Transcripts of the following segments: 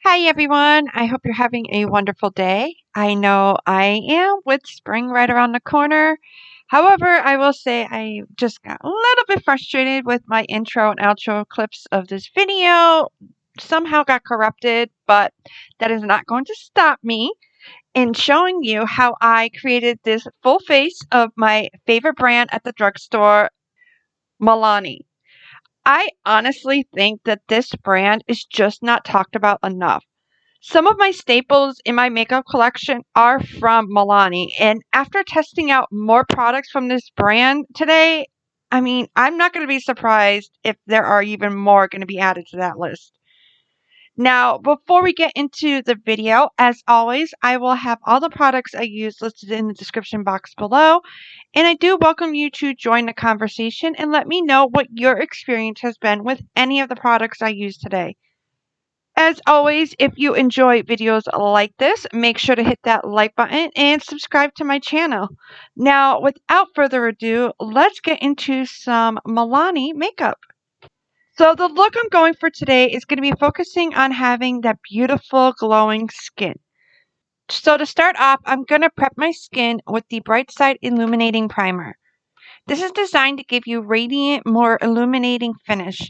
Hi, everyone. I hope you're having a wonderful day. I know I am with spring right around the corner. However, I will say I just got a little bit frustrated with my intro and outro clips of this video. Somehow got corrupted, but that is not going to stop me in showing you how I created this full face of my favorite brand at the drugstore, Milani. I honestly think that this brand is just not talked about enough. Some of my staples in my makeup collection are from Milani, and after testing out more products from this brand today, I'm not going to be surprised if there are even more going to be added to that list. Now, before we get into the video, as always, I will have all the products I use listed in the description box below, and I do welcome you to join the conversation and let me know what your experience has been with any of the products I use today. As always, if you enjoy videos like this, make sure to hit that like button and subscribe to my channel. Now, without further ado, let's get into some Milani makeup. So the look I'm going for today is going to be focusing on having that beautiful glowing skin. So to start off, I'm going to prep my skin with the Bright Side Illuminating Primer. This is designed to give you radiant, more illuminating finish.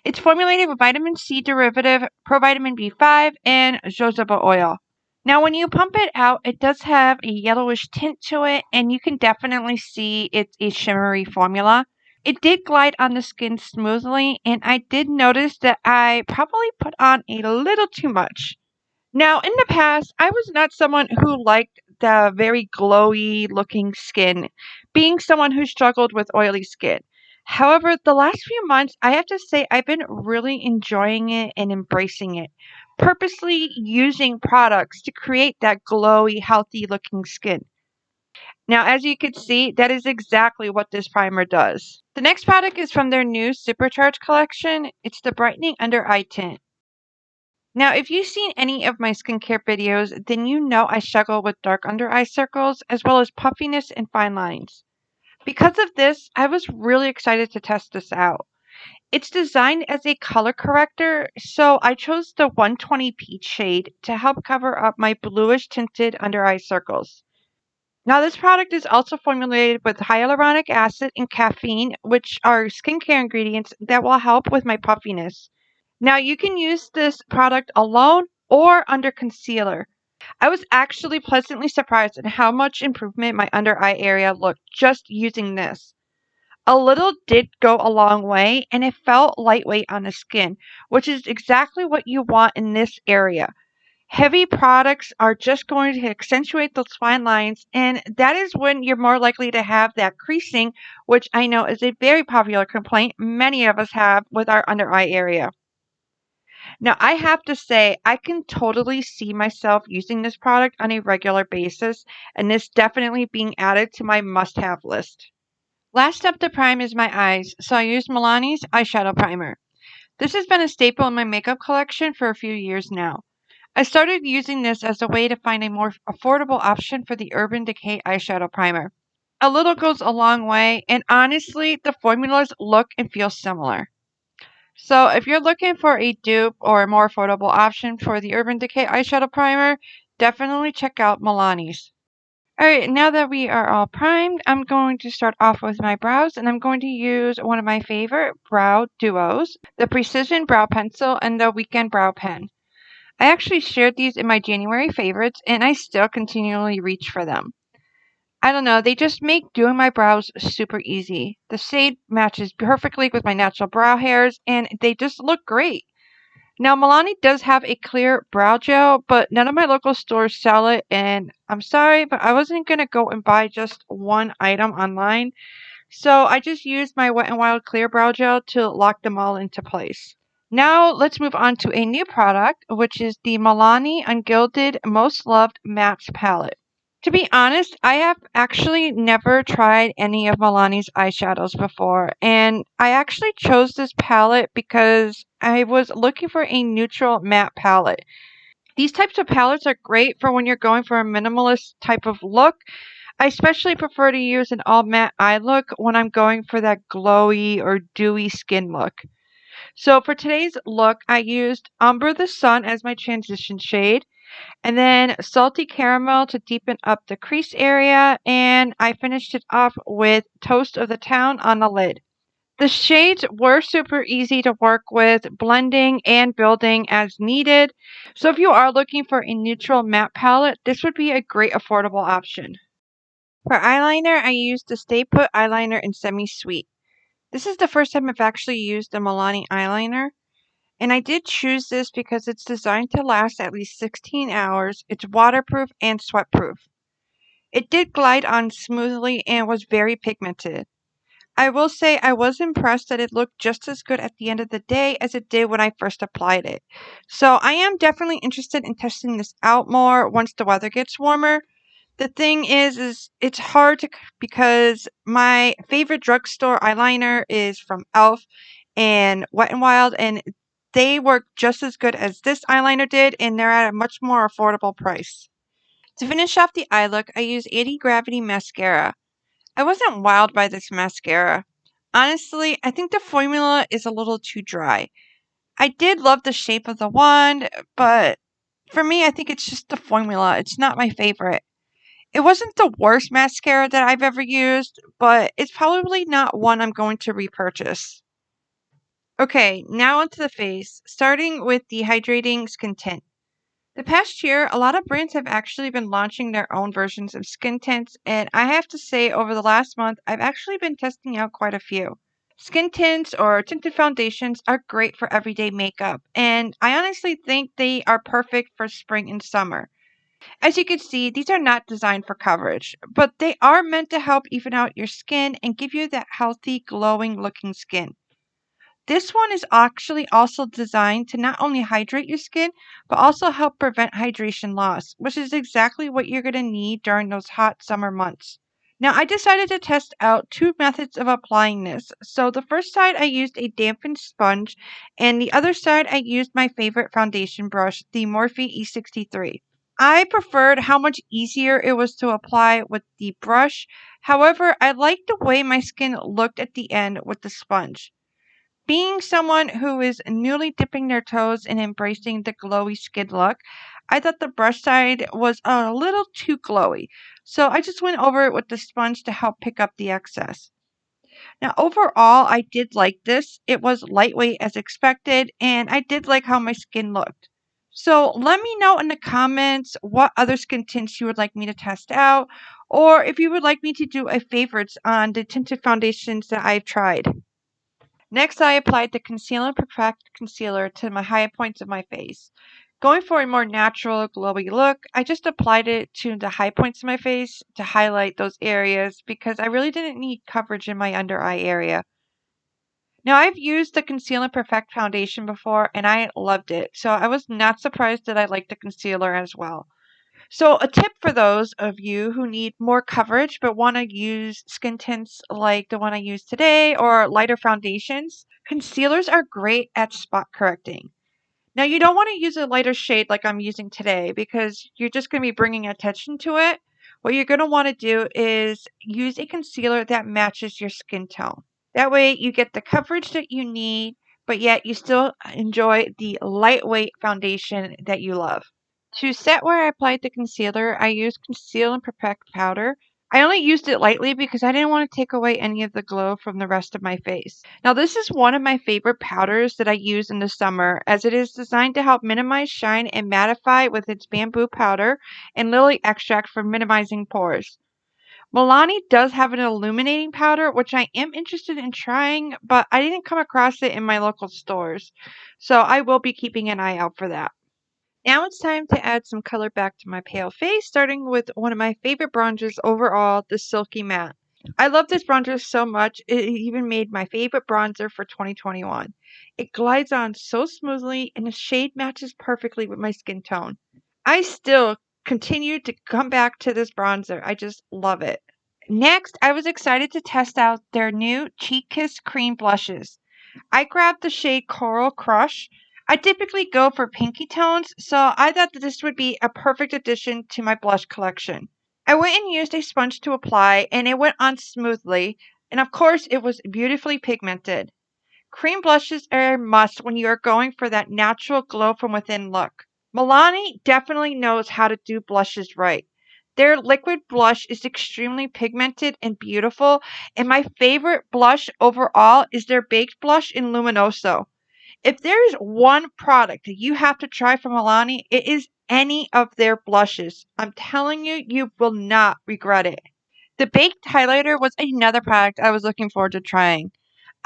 It's formulated with vitamin C derivative, provitamin B5, and jojoba oil. Now, when you pump it out, it does have a yellowish tint to it, and you can definitely see it's a shimmery formula. It did glide on the skin smoothly, and I did notice that I probably put on a little too much. Now, in the past, I was not someone who liked the very glowy looking skin, being someone who struggled with oily skin. However, the last few months, I have to say I've been really enjoying it and embracing it, purposely using products to create that glowy, healthy looking skin. Now, as you can see, that is exactly what this primer does. The next product is from their new Supercharge collection. It's the Brightening Under Eye Tint. Now, if you've seen any of my skincare videos, then you know I struggle with dark under eye circles as well as puffiness and fine lines. Because of this, I was really excited to test this out. It's designed as a color corrector, so I chose the 120 peach shade to help cover up my bluish tinted under eye circles. Now, this product is also formulated with hyaluronic acid and caffeine, which are skincare ingredients that will help with my puffiness. Now, you can use this product alone or under concealer. I was actually pleasantly surprised at how much improvement my under eye area looked just using this. A little did go a long way, and it felt lightweight on the skin, which is exactly what you want in this area. Heavy products are just going to accentuate those fine lines, and that is when you're more likely to have that creasing, which I know is a very popular complaint many of us have with our under eye area. Now, I have to say, I can totally see myself using this product on a regular basis, and this definitely being added to my must have list. Last up to prime is my eyes, so I use Milani's eyeshadow primer. This has been a staple in my makeup collection for a few years now. I started using this as a way to find a more affordable option for the Urban Decay eyeshadow primer. A little goes a long way, and honestly, the formulas look and feel similar. So if you're looking for a dupe or a more affordable option for the Urban Decay eyeshadow primer, definitely check out Milani's. Alright, now that we are all primed, I'm going to start off with my brows, and I'm going to use one of my favorite brow duos, the Precision Brow Pencil and the Weekend Brow Pen. I actually shared these in my January favorites, and I still continually reach for them. I don't know, they just make doing my brows super easy. The shade matches perfectly with my natural brow hairs, and they just look great. Now, Milani does have a clear brow gel, but none of my local stores sell it, and I'm sorry, but I wasn't going to go and buy just one item online, so I just used my Wet n Wild clear brow gel to lock them all into place. Now, let's move on to a new product, which is the Milani Ungilded Most Loved Mattes Palette. To be honest, I have actually never tried any of Milani's eyeshadows before, and I actually chose this palette because I was looking for a neutral matte palette. These types of palettes are great for when you're going for a minimalist type of look. I especially prefer to use an all matte eye look when I'm going for that glowy or dewy skin look. So for today's look, I used Umber the Sun as my transition shade, and then Salty Caramel to deepen up the crease area, and I finished it off with Toast of the Town on the lid. The shades were super easy to work with, blending and building as needed. So if you are looking for a neutral matte palette, this would be a great affordable option. For eyeliner, I used the Stay Put eyeliner in Semi Sweet. This is the first time I've actually used a Milani eyeliner, and I did choose this because it's designed to last at least 16 hours. It's waterproof and sweatproof. It did glide on smoothly and was very pigmented. I will say I was impressed that it looked just as good at the end of the day as it did when I first applied it. So I am definitely interested in testing this out more once the weather gets warmer. The thing is it's hard to because my favorite drugstore eyeliner is from Elf and Wet n Wild, and they work just as good as this eyeliner did, and they're at a much more affordable price. To finish off the eye look, I use 80 Gravity Mascara. I wasn't wowed by this mascara. Honestly, I think the formula is a little too dry. I did love the shape of the wand, but for me, I think it's just the formula. It's not my favorite. It wasn't the worst mascara that I've ever used, but it's probably not one I'm going to repurchase. Okay, now onto the face, starting with the hydrating skin tint. The past year, a lot of brands have actually been launching their own versions of skin tints, and I have to say, over the last month, I've actually been testing out quite a few. Skin tints or tinted foundations are great for everyday makeup, and I honestly think they are perfect for spring and summer. As you can see, these are not designed for coverage, but they are meant to help even out your skin and give you that healthy, glowing looking skin. This one is actually also designed to not only hydrate your skin, but also help prevent hydration loss, which is exactly what you're going to need during those hot summer months. Now, I decided to test out two methods of applying this. So, the first side I used a dampened sponge, and the other side I used my favorite foundation brush, the Morphe E63. I preferred how much easier it was to apply with the brush. However, I liked the way my skin looked at the end with the sponge. Being someone who is newly dipping their toes and embracing the glowy skin look, I thought the brush side was a little too glowy. So I just went over it with the sponge to help pick up the excess. Now, overall, I did like this. It was lightweight as expected, and I did like how my skin looked. So let me know in the comments what other skin tints you would like me to test out, or if you would like me to do a favorites on the tinted foundations that I've tried. Next, I applied the Conceal and Perfect Concealer to my high points of my face. Going for a more natural, glowy look, I just applied it to the high points of my face to highlight those areas because I really didn't need coverage in my under eye area. Now, I've used the Conceal and Perfect foundation before and I loved it, so I was not surprised that I liked the concealer as well. So, a tip for those of you who need more coverage but want to use skin tints like the one I use today or lighter foundations, concealers are great at spot correcting. Now, you don't want to use a lighter shade like I'm using today because you're just going to be bringing attention to it. What you're going to want to do is use a concealer that matches your skin tone. That way, you get the coverage that you need, but yet you still enjoy the lightweight foundation that you love. To set where I applied the concealer, I used Conceal and Perfect powder. I only used it lightly because I didn't want to take away any of the glow from the rest of my face. Now, this is one of my favorite powders that I use in the summer as it is designed to help minimize shine and mattify with its bamboo powder and lily extract for minimizing pores. Milani does have an illuminating powder, which I am interested in trying, but I didn't come across it in my local stores. So I will be keeping an eye out for that. Now it's time to add some color back to my pale face, starting with one of my favorite bronzers overall, the Silky Matte. I love this bronzer so much, it even made my favorite bronzer for 2021. It glides on so smoothly and the shade matches perfectly with my skin tone. I still continue to come back to this bronzer. I just love it. Next, I was excited to test out their new Cheek Kiss Cream blushes. I grabbed the shade Coral Crush. I typically go for pinky tones, so I thought that this would be a perfect addition to my blush collection. I went and used a sponge to apply, and it went on smoothly, and of course, it was beautifully pigmented. Cream blushes are a must when you are going for that natural glow from within look. Milani definitely knows how to do blushes right. Their liquid blush is extremely pigmented and beautiful, and my favorite blush overall is their baked blush in Luminoso. If there is one product that you have to try from Milani, it is any of their blushes. I'm telling you, you will not regret it. The baked highlighter was another product I was looking forward to trying.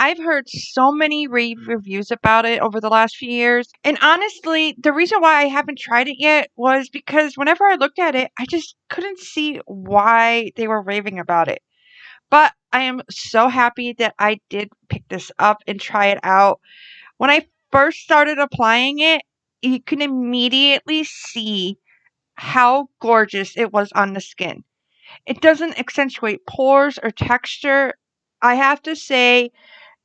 I've heard so many rave reviews about it over the last few years. And honestly, the reason why I haven't tried it yet was because whenever I looked at it, I just couldn't see why they were raving about it. But I am so happy that I did pick this up and try it out. When I first started applying it, you can immediately see how gorgeous it was on the skin. It doesn't accentuate pores or texture. I have to say,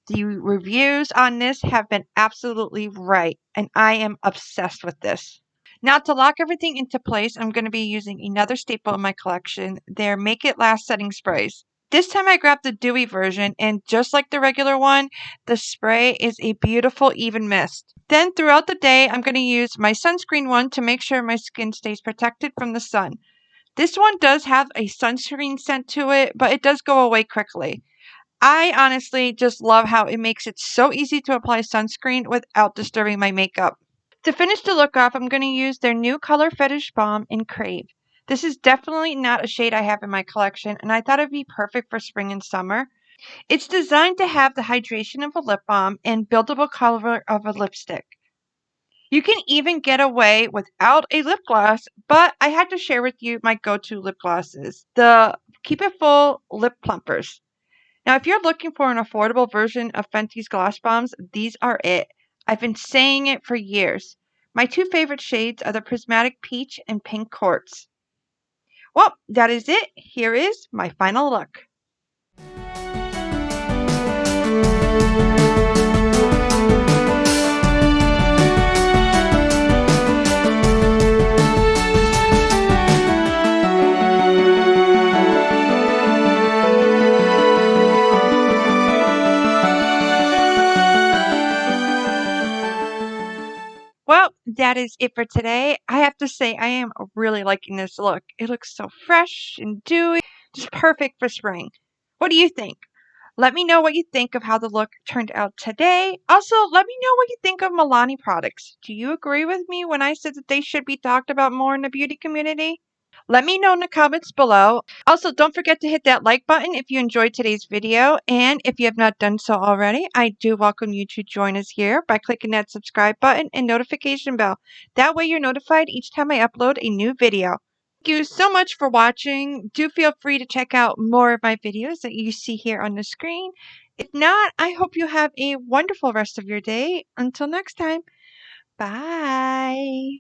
the reviews on this have been absolutely right, and I am obsessed with this. Now, to lock everything into place, I'm going to be using another staple in my collection, their Make It Last setting sprays. This time I grabbed the dewy version, and just like the regular one, the spray is a beautiful even mist. Then throughout the day, I'm going to use my sunscreen one to make sure my skin stays protected from the sun. This one does have a sunscreen scent to it, but it does go away quickly. I honestly just love how it makes it so easy to apply sunscreen without disturbing my makeup. To finish the look off, I'm going to use their new Color Fetish Balm in Crave. This is definitely not a shade I have in my collection, and I thought it'd be perfect for spring and summer. It's designed to have the hydration of a lip balm and buildable color of a lipstick. You can even get away without a lip gloss, but I had to share with you my go-to lip glosses, the Keep It Full Lip Plumpers. Now, if you're looking for an affordable version of Fenty's gloss bombs, these are it. I've been saying it for years. My two favorite shades are the Prismatic Peach and Pink Quartz. Well, that is it. Here is my final look. Well, that is it for today. I have to say, I am really liking this look. It looks so fresh and dewy, just perfect for spring. What do you think? Let me know what you think of how the look turned out today. Also, let me know what you think of Milani products. Do you agree with me when I said that they should be talked about more in the beauty community? Let me know in the comments below. Also, don't forget to hit that like button if you enjoyed today's video. And if you have not done so already, I do welcome you to join us here by clicking that subscribe button and notification bell. That way you're notified each time I upload a new video. Thank you so much for watching. Do feel free to check out more of my videos that you see here on the screen. If not, I hope you have a wonderful rest of your day. Until next time, bye.